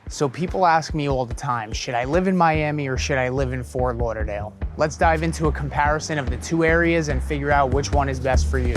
So people ask me all the time, should I live in Miami or should I live in Fort Lauderdale? Let's dive into a comparison of the two areas and figure out which one is best for you.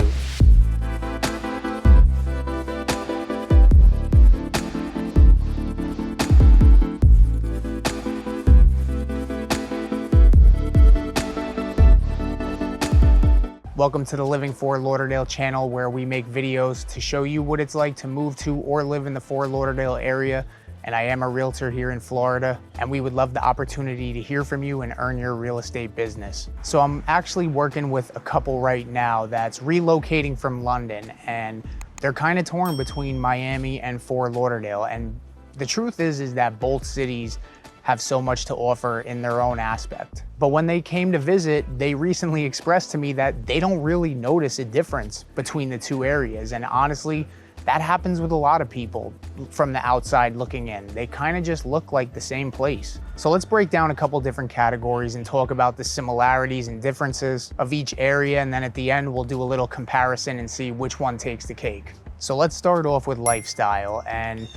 Welcome to the Living Fort Lauderdale channel, where we make videos to show you what it's like to move to or live in the Fort Lauderdale area. And I am a realtor here in Florida, and we would love the opportunity to hear from you and earn your real estate business. So I'm actually working with a couple right now that's relocating from London, and they're kind of torn between Miami and Fort Lauderdale. And the truth is that both cities have so much to offer in their own aspect. But when they came to visit, they recently expressed to me that they don't really notice a difference between the two areas. And honestly, that happens with a lot of people from the outside looking in. They kind of just look like the same place. So let's break down a couple different categories and talk about the similarities and differences of each area. And then at the end, we'll do a little comparison and see which one takes the cake. So let's start off with lifestyle. And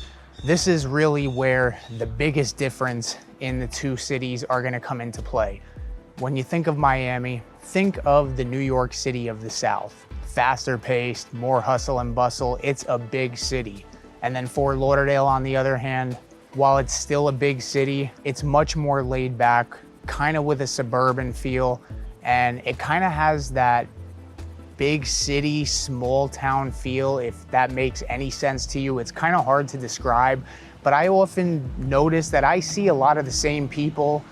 this is really where the biggest difference in the two cities are going to come into play. When you think of Miami, think of the New York City of the South. Faster paced, more hustle and bustle. It's a big city. And then Fort Lauderdale, on the other hand, while it's still a big city, it's much more laid back, kind of with a suburban feel. And it kind of has that big city, small town feel, if that makes any sense to you. It's kind of hard to describe, but I often notice that I see a lot of the same people,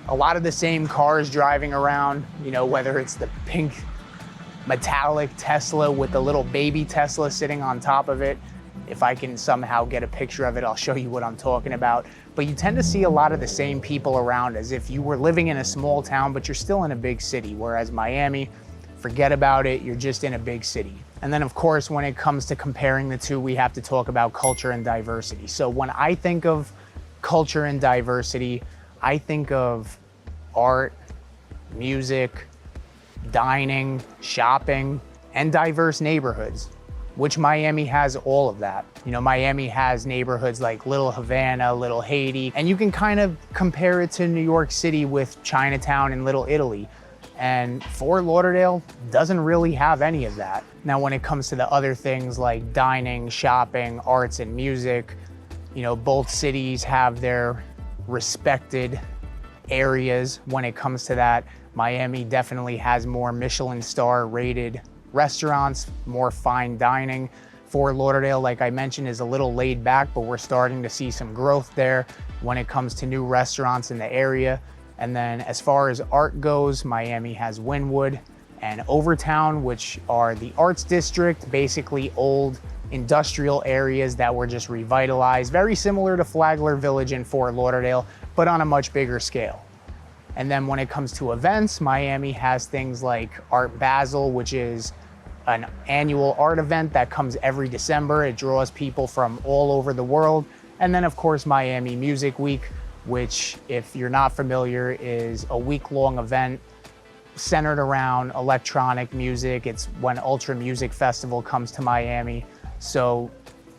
a lot of the same cars driving around, you know, whether it's the pink metallic Tesla with the little baby Tesla sitting on top of it. If I can somehow get a picture of it, I'll show you what I'm talking about. But you tend to see a lot of the same people around as if you were living in a small town, but you're still in a big city. Whereas Miami, forget about it, you're just in a big city. And then of course, when it comes to comparing the two, we have to talk about culture and diversity. So when I think of culture and diversity, I think of art, music, dining, shopping, and diverse neighborhoods, which Miami has all of that. You know, Miami has neighborhoods like Little Havana, Little Haiti, and you can kind of compare it to New York City with Chinatown and Little Italy. And Fort Lauderdale doesn't really have any of that. Now, when it comes to the other things like dining, shopping, arts, and music, you know, both cities have their respected areas when it comes to that. Miami definitely has more Michelin star rated restaurants, more fine dining. Fort Lauderdale, like I mentioned, is a little laid back, but we're starting to see some growth there when it comes to new restaurants in the area. And then as far as art goes, Miami has Wynwood and Overtown, which are the arts district, basically old industrial areas that were just revitalized, very similar to Flagler Village in Fort Lauderdale, but on a much bigger scale. And then when it comes to events, Miami has things like Art Basel, which is an annual art event that comes every December. It draws people from all over the world. And then of course, Miami Music Week, which, if you're not familiar, is a week-long event centered around electronic music. It's when Ultra Music Festival comes to Miami. So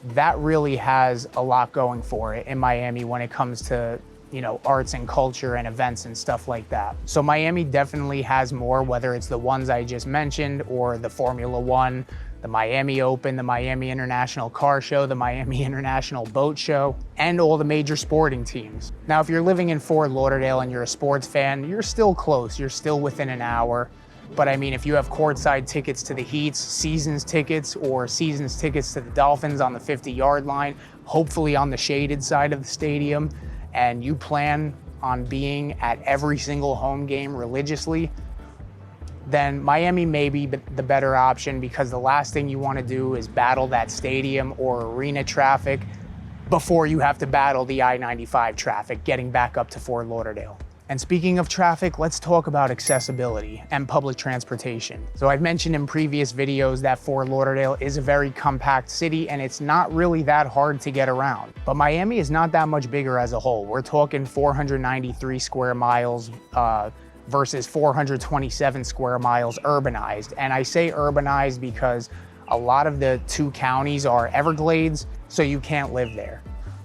that really has a lot going for it in Miami when it comes to, you know, arts and culture and events and stuff like that. So Miami definitely has more, whether it's the ones I just mentioned or the Formula One, the Miami Open, the Miami International Car Show, the Miami International Boat Show, and all the major sporting teams. Now, if you're living in Fort Lauderdale and you're a sports fan, you're still close, you're still within an hour. But I mean, if you have courtside tickets to the Heats, seasons tickets, or seasons tickets to the Dolphins on the 50-yard line, hopefully on the shaded side of the stadium, and you plan on being at every single home game religiously, then Miami may be the better option, because the last thing you want to do is battle that stadium or arena traffic before you have to battle the I-95 traffic getting back up to Fort Lauderdale. And speaking of traffic, let's talk about accessibility and public transportation. So I've mentioned in previous videos that Fort Lauderdale is a very compact city and it's not really that hard to get around. But Miami is not that much bigger as a whole. We're talking 493 square miles versus 427 square miles urbanized. And I say urbanized because a lot of the two counties are Everglades, so you can't live there.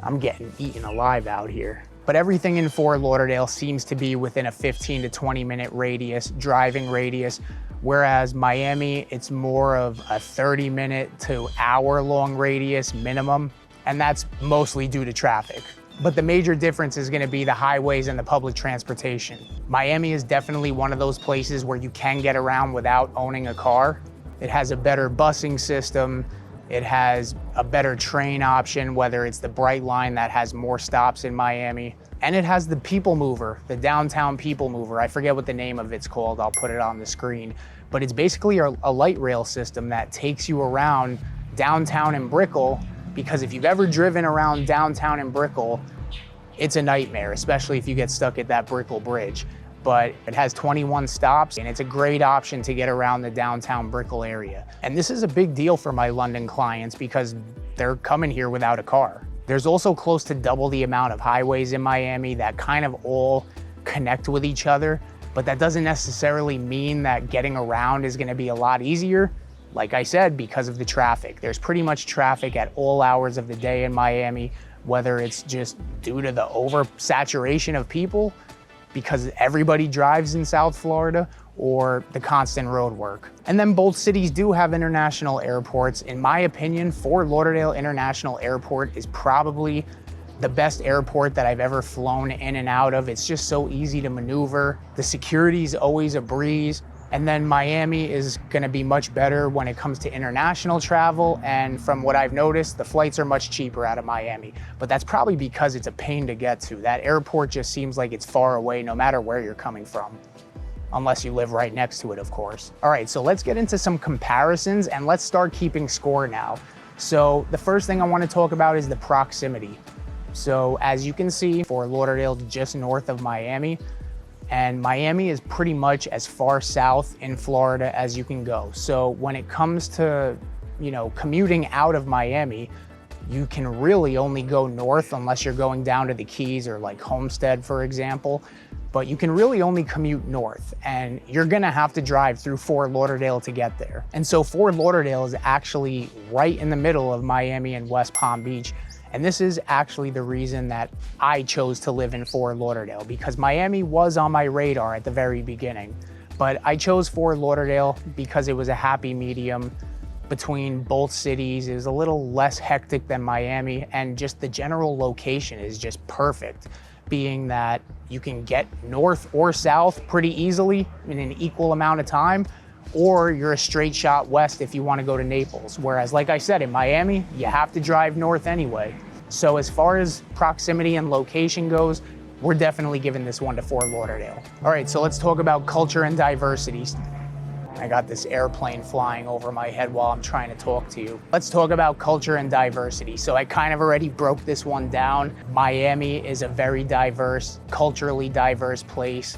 I'm getting eaten alive out here. But everything in Fort Lauderdale seems to be within a 15 to 20 minute radius, driving radius, whereas Miami, it's more of a 30-minute to hour-long radius minimum, and that's mostly due to traffic. But the major difference is gonna be the highways and the public transportation. Miami is definitely one of those places where you can get around without owning a car. It has a better busing system. It has a better train option, whether it's the Bright Line that has more stops in Miami. And it has the People Mover, the downtown People Mover. I forget what the name of it's called. I'll put it on the screen. But it's basically a light rail system that takes you around downtown in Brickell, because if you've ever driven around downtown in Brickell, it's a nightmare, especially if you get stuck at that Brickell Bridge. But it has 21 stops, and it's a great option to get around the downtown Brickell area. And this is a big deal for my London clients because they're coming here without a car. There's also close to double the amount of highways in Miami that kind of all connect with each other, but that doesn't necessarily mean that getting around is gonna be a lot easier. Like I said, because of the traffic. There's pretty much traffic at all hours of the day in Miami, whether it's just due to the oversaturation of people, because everybody drives in South Florida, or the constant road work. And then both cities do have international airports. In my opinion, Fort Lauderdale International Airport is probably the best airport that I've ever flown in and out of. It's just so easy to maneuver. The security is always a breeze. And then Miami is gonna be much better when it comes to international travel. And from what I've noticed, the flights are much cheaper out of Miami. But that's probably because it's a pain to get to. That airport just seems like it's far away no matter where you're coming from. Unless you live right next to it, of course. All right, so let's get into some comparisons and let's start keeping score now. So the first thing I wanna talk about is the proximity. So as you can see, Fort Lauderdale is just north of Miami. And Miami is pretty much as far south in Florida as you can go. So when it comes to, commuting out of Miami, you can really only go north unless you're going down to the Keys or like Homestead, for example. But you can really only commute north, and you're gonna have to drive through Fort Lauderdale to get there. And so Fort Lauderdale is actually right in the middle of Miami and West Palm Beach. And this is actually the reason that I chose to live in Fort Lauderdale, because Miami was on my radar at the very beginning. But I chose Fort Lauderdale because it was a happy medium between both cities. It was a little less hectic than Miami, and just the general location is just perfect, being that you can get north or south pretty easily in an equal amount of time, or you're a straight shot west if you want to go to Naples. Whereas, like I said, in Miami, you have to drive north anyway. So as far as proximity and location goes, we're definitely giving this one to Fort Lauderdale. All right, so let's talk about culture and diversity. I got this airplane flying over my head while I'm trying to talk to you. Let's talk about culture and diversity. So I kind of already broke this one down. Miami is a very diverse, culturally diverse place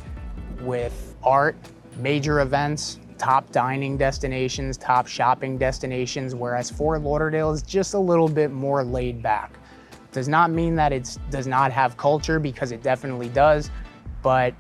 with art, major events, top dining destinations, top shopping destinations, whereas Fort Lauderdale is just a little bit more laid back. Does not mean that it does not have culture, because it definitely does, but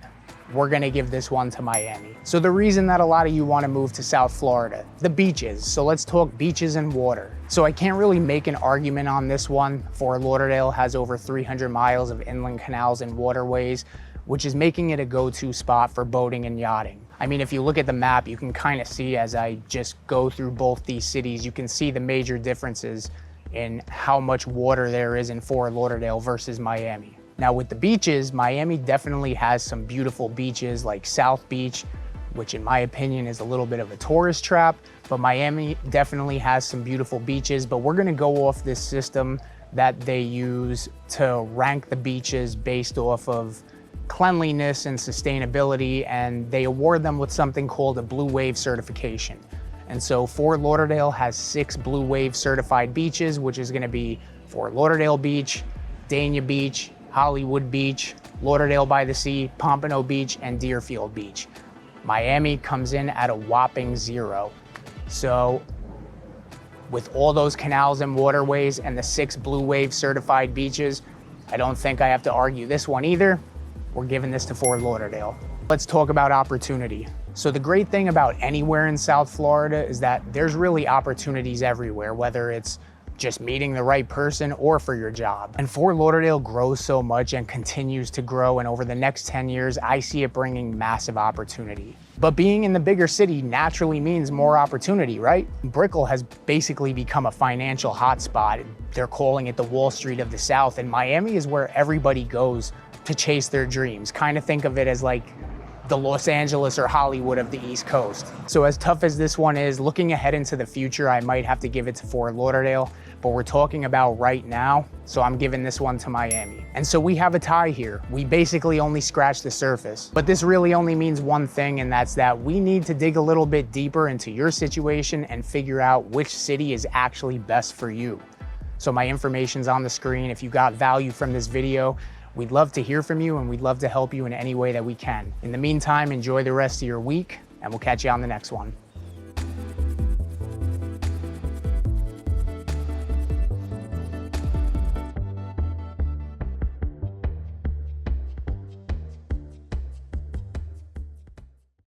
we're gonna give this one to Miami. So the reason that a lot of you wanna move to South Florida, the beaches. So let's talk beaches and water. So I can't really make an argument on this one. Fort Lauderdale has over 300 miles of inland canals and waterways, which is making it a go-to spot for boating and yachting. I mean, if you look at the map, you can kind of see, as I just go through both these cities, you can see the major differences in how much water there is in Fort Lauderdale versus Miami. Now with the beaches, Miami definitely has some beautiful beaches like South Beach, which in my opinion is a little bit of a tourist trap, but Miami definitely has some beautiful beaches. But we're gonna go off this system that they use to rank the beaches based off of cleanliness and sustainability, and they award them with something called a Blue Wave certification. And so Fort Lauderdale has 6 Blue Wave certified beaches, which is gonna be Fort Lauderdale Beach, Dania Beach, Hollywood Beach, Lauderdale by the Sea, Pompano Beach, and Deerfield Beach. Miami comes in at a whopping 0. So with all those canals and waterways and the 6 Blue Wave certified beaches, I don't think I have to argue this one either. We're giving this to Fort Lauderdale. Let's talk about opportunity. So the great thing about anywhere in South Florida is that there's really opportunities everywhere, whether it's just meeting the right person, or for your job. And Fort Lauderdale grows so much and continues to grow, and over the next 10 years, I see it bringing massive opportunity. But being in the bigger city naturally means more opportunity, right? Brickell has basically become a financial hotspot. They're calling it the Wall Street of the South, and Miami is where everybody goes to chase their dreams. Kind of think of it as like the Los Angeles or Hollywood of the East Coast. So as tough as this one is, looking ahead into the future, I might have to give it to Fort Lauderdale, but we're talking about right now, so I'm giving this one to Miami. And so we have a tie here. We basically only scratched the surface, but this really only means one thing, and that's that we need to dig a little bit deeper into your situation and figure out which city is actually best for you. So my information's on the screen. If you got value from this video, we'd love to hear from you, and we'd love to help you in any way that we can. In the meantime, enjoy the rest of your week, and we'll catch you on the next one.